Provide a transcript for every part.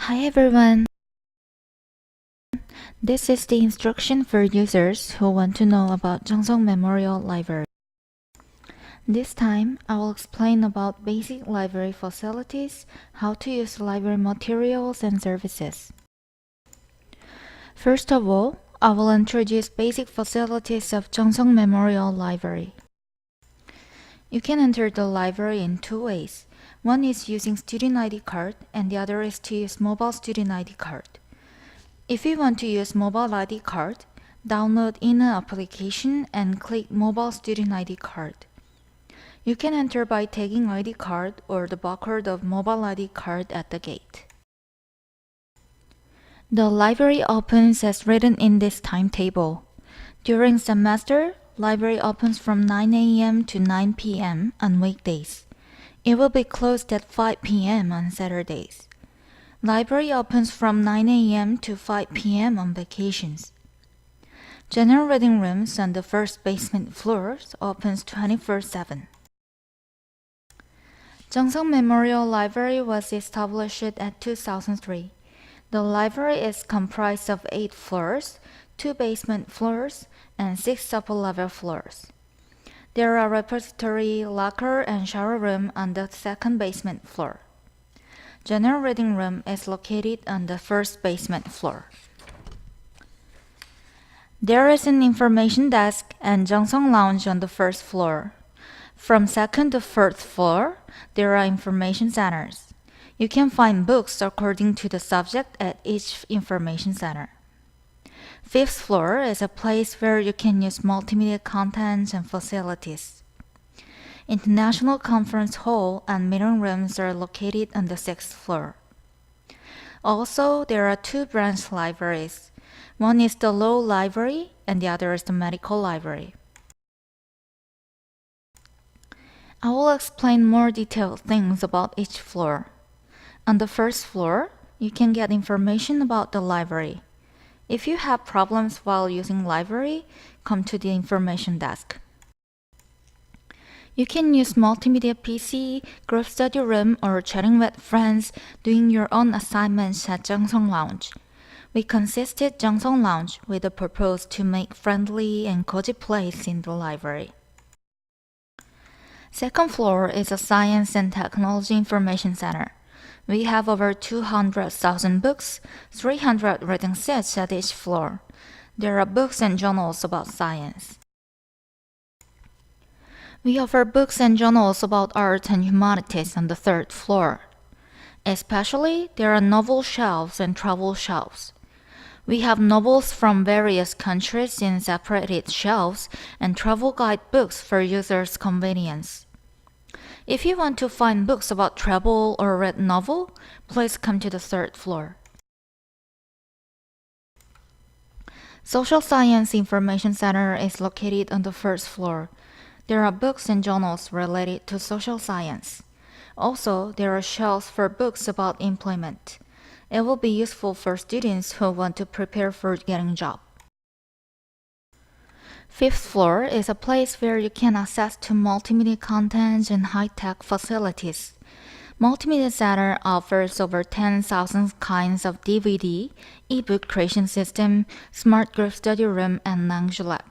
Hi everyone. This is the instruction for users who want to know about Jeongseong Memorial Library. This time, I will explain about basic library facilities, how to use library materials and services. First of all, I will introduce basic facilities of Jeongseong Memorial Library. You can enter the library in two ways. One is using student ID card and the other is to use mobile student ID card. If you want to use mobile ID card, download INA application and click Mobile Student ID card. You can enter by tagging ID card or the barcode of mobile ID card at the gate. The library opens as written in this timetable. During semester, library opens from 9 a.m. to 9 p.m. on weekdays. It will be closed at 5 p.m. on Saturdays. Library opens from 9 a.m. to 5 p.m. on vacations. General reading rooms on the first basement floors opens 24/7. Jeongseong Memorial Library was established at 2003. The library is comprised of 8 floors, 2 basement floors, and 6 upper-level floors. There are repository, locker, and shower room on the second basement floor. General reading room is located on the first basement floor. There is an information desk and Jeongseong Lounge on the first floor. From second to third floor, there are information centers. You can find books according to the subject at each information center. Fifth floor is a place where you can use multimedia contents and facilities. International Conference Hall and meeting rooms are located on the 6th floor. Also, there are 2 branch libraries. One is the Law Library and the other is the Medical Library. I will explain more detailed things about each floor. On the first floor, you can get information about the library. If you have problems while using library, come to the information desk. You can use multimedia PC, group study room, or chatting with friends, doing your own assignments at Jeongseong Lounge. We consisted Jeongseong Lounge with the purpose to make friendly and cozy place in the library. Second floor is a Science and Technology Information Center. We have over 200,000 books, 300 reading sets at each floor. There are books and journals about science. We offer books and journals about art and humanities on the third floor. Especially, there are novel shelves and travel shelves. We have novels from various countries in separated shelves and travel guide books for users' convenience. If you want to find books about travel or read novel, please come to the third floor. Social Science Information Center is located on the first floor. There are books and journals related to social science. Also, there are shelves for books about employment. It will be useful for students who want to prepare for getting a job. Fifth floor is a place where you can access to multimedia contents and high-tech facilities. Multimedia Center offers over 10,000 kinds of DVD, e-book creation system, smart group study room, and language lab.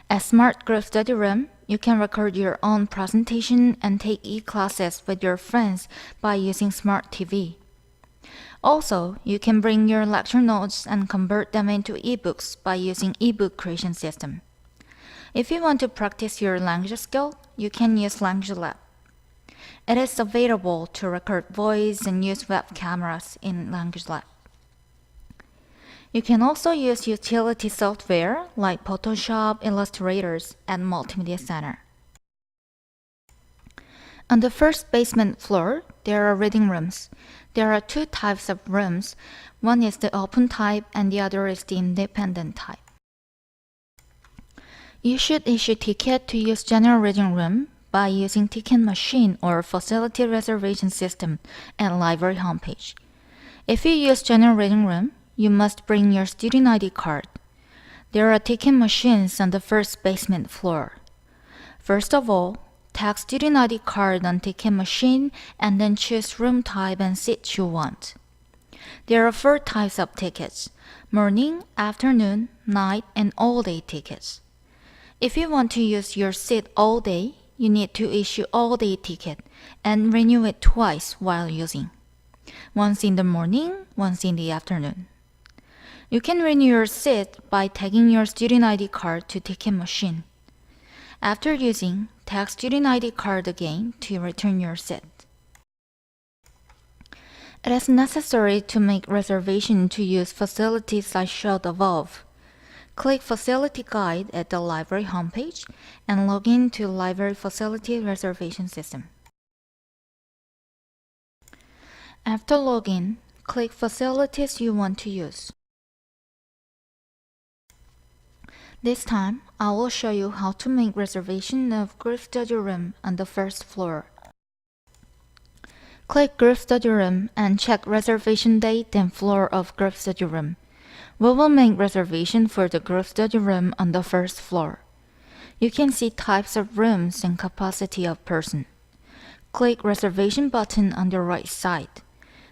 At Smart Group Study Room, you can record your own presentation and take e-classes with your friends by using Smart TV. Also, you can bring your lecture notes and convert them into e-books by using e-book creation system. If you want to practice your language skill, you can use Language Lab. It is available to record voice and use web cameras in Language Lab. You can also use utility software like Photoshop, Illustrators, and Multimedia Center. On the first basement floor, there are reading rooms. There are 2 types of rooms. One is the open type and the other is the independent type. You should issue ticket to use general reading room by using ticket machine or facility reservation system at library homepage. If you use general reading room, you must bring your student ID card. There are ticket machines on the first basement floor. First of all, tag student ID card on ticket machine and then choose room type and seat you want. There are 4 types of tickets: morning, afternoon, night, and all-day tickets. If you want to use your seat all day, you need to issue all-day ticket and renew it twice while using. Once in the morning, once in the afternoon. You can renew your seat by tagging your student ID card to ticket machine. After using, tag student ID card again to return your seat. It is necessary to make reservation to use facilities I showed above. Click Facility Guide at the library homepage and log in to Library Facility Reservation System. After login, click Facilities you want to use. This time, I will show you how to make reservation of group study room on the first floor. Click Group Study Room and check reservation date and floor of group study room. We will make reservation for the group study room on the first floor. You can see types of rooms and capacity of person. Click Reservation button on the right side.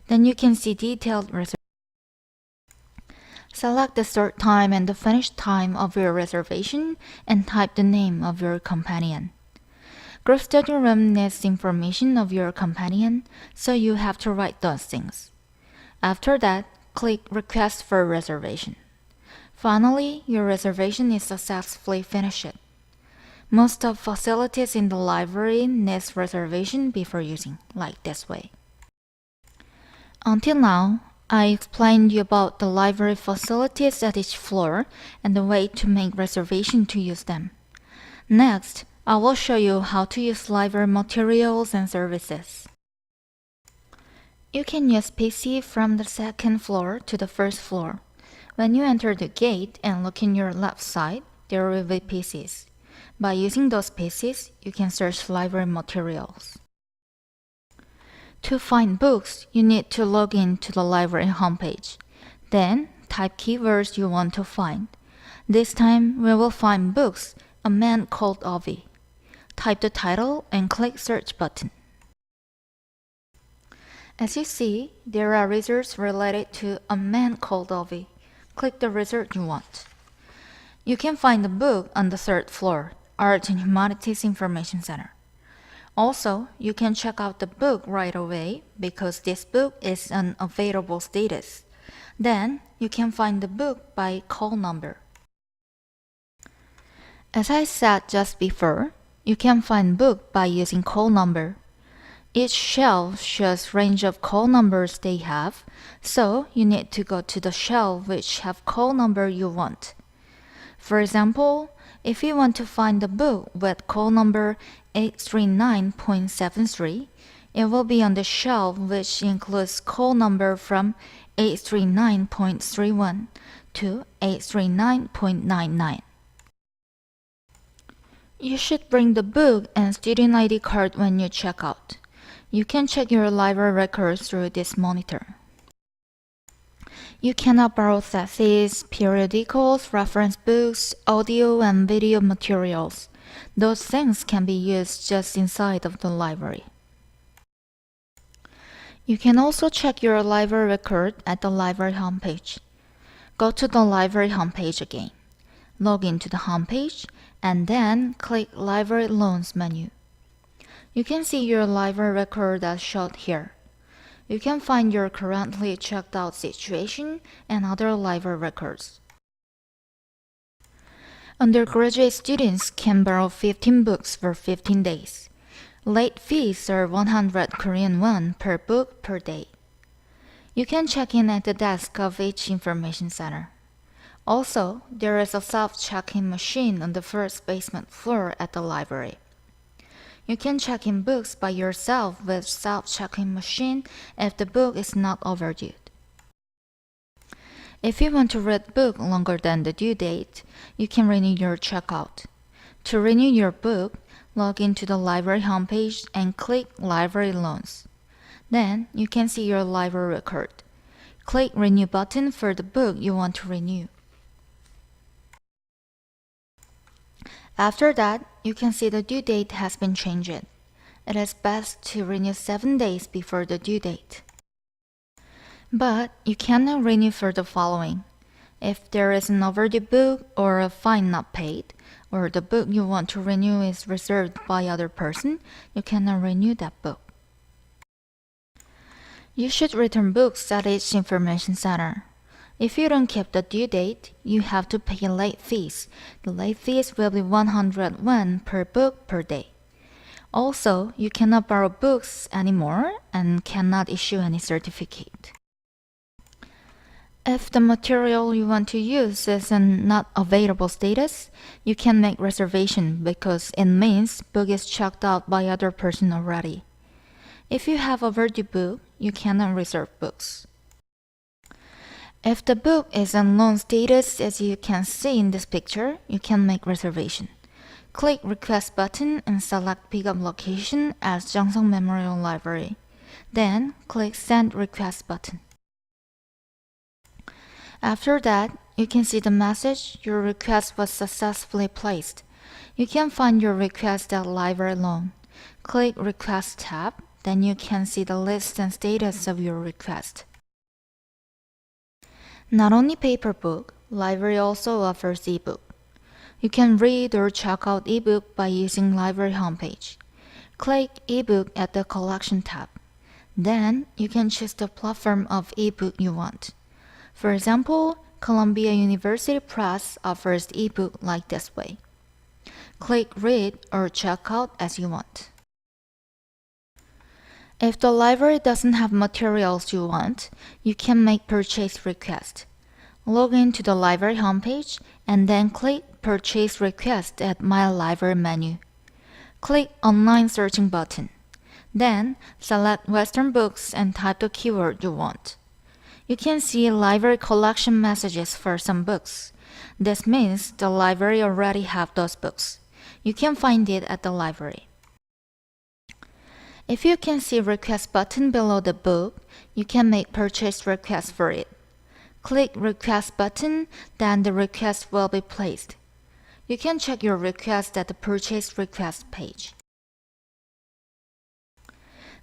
Then you can see detailed reservation. Select the start time and the finish time of your reservation and type the name of your companion. Group study room needs information of your companion, so you have to write those things. After that, click Request for Reservation. Finally, your reservation is successfully finished. Most of facilities in the library needs reservation before using, like this way. Until now, I explained you about the library facilities at each floor and the way to make reservation to use them. Next, I will show you how to use library materials and services. You can use PC from the second floor to the first floor. When you enter the gate and look in your left side, there will be PCs. By using those PCs, you can search library materials. To find books, you need to log in to the library homepage. Then, type keywords you want to find. This time, we will find books, A Man Called Ovi. Type the title and click Search button. As you see, there are results related to A Man Called Ovi. Click the result you want. You can find the book on the third floor, Art and Humanities Information Center. Also, you can check out the book right away because this book is on available status. Then, you can find the book by call number. As I said just before, you can find book by using call number. Each shelf shows range of call numbers they have, so you need to go to the shelf which have call number you want. For example, if you want to find the book with call number 839.73, it will be on the shelf which includes call number from 839.31 to 839.99. You should bring the book and student ID card when you check out. You can check your library records through this monitor. You cannot borrow theses, periodicals, reference books, audio and video materials. Those things can be used just inside of the library. You can also check your library record at the library homepage. Go to the library homepage again. Log into the homepage and then click Library Loans menu. You can see your library record as shown here. You can find your currently checked out situation and other library records. Undergraduate students can borrow 15 books for 15 days. Late fees are 100 Korean won per book per day. You can check in at the desk of each information center. Also, there is a self-check-in machine on the first basement floor at the library. You can check in books by yourself with self-check-in machine if the book is not overdue. If you want to read book longer than the due date, you can renew your checkout. To renew your book, log into the library homepage and click Library Loans. Then you can see your library record. Click Renew button for the book you want to renew. After that, you can see the due date has been changed. It is best to renew 7 days before the due date. But you cannot renew for the following. If there is an overdue book or a fine not paid, or the book you want to renew is reserved by other person, you cannot renew that book. You should return books at each information center. If you don't keep the due date, you have to pay late fees. The late fees will be 100 won per book per day. Also, you cannot borrow books anymore and cannot issue any certificate. If the material you want to use is in not available status, you can make reservation because it means book is checked out by other person already. If you have overdue book, you cannot reserve books. If the book is in loan status as you can see in this picture, you can make reservation. Click Request button and select Pickup Location as Jeongseong Memorial Library. Then click Send Request button. After that, you can see the message your request was successfully placed. You can find your request at Library Loan. Click Request tab, then you can see the list and status of your request. Not only paper book, library also offers ebook. You can read or check out ebook by using library homepage. Click ebook at the collection tab. Then you can choose the platform of ebook you want. For example, Columbia University Press offers ebook like this way. Click read or check out as you want. If the library doesn't have materials you want, you can make purchase request. Log into the library homepage and then click Purchase Request at My Library menu. Click Online Searching button. Then select Western Books and type the keyword you want. You can see library collection messages for some books. This means the library already have those books. You can find it at the library. If you can see Request button below the book, you can make purchase request for it. Click Request button, then the request will be placed. You can check your request at the Purchase Request page.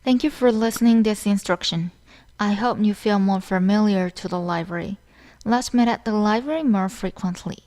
Thank you for listening this instruction. I hope you feel more familiar to the library. Let's meet at the library more frequently.